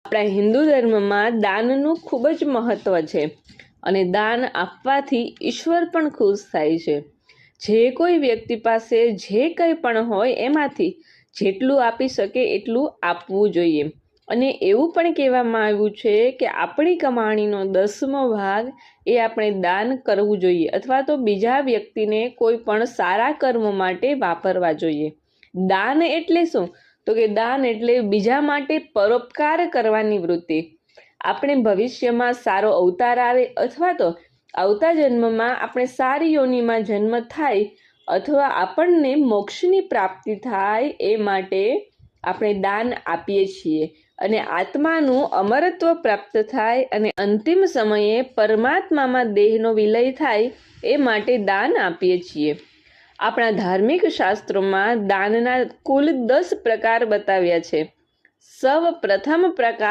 આપણા હિન્દુ ધર્મમાં દાનનું ખૂબ જ મહત્વ છે અને દાન આપવાથી ઈશ્વર પણ ખુશ થાય છે. જે કોઈ વ્યક્તિ પાસે જે કંઈ પણ હોય એમાંથી જેટલું આપી શકે એટલું આપવું જોઈએ. અને એવું પણ કહેવામાં આવ્યું છે કે આપણી કમાણીનો 10મો ભાગ એ આપણે દાન કરવું જોઈએ અથવા તો બીજા વ્યક્તિને કોઈ પણ સારા કર્મ માટે વાપરવા જોઈએ. દાન એટલે શું? તો કે દાન એટલે બીજા માટે પરોપકાર કરવાની વૃત્તિ. આપણે ભવિષ્યમાં સારો અવતાર આવે અથવા તો આવતા જન્મમાં આપણે સારી યોનિમાં જન્મ થાય અથવા આપણને મોક્ષની પ્રાપ્તિ થાય એ માટે આપણે દાન આપીએ છીએ અને આત્માનું અમરત્વ પ્રાપ્ત થાય અને અંતિમ સમયે પરમાત્મામાં દેહનો વિલય થાય એ માટે દાન આપીએ છીએ. આપણા ધાર્મિક શાસ્ત્રોમાં દાનના કુલ 10 પ્રકાર બતાવ્યા છે. સૌ પ્રથમ પ્રકાર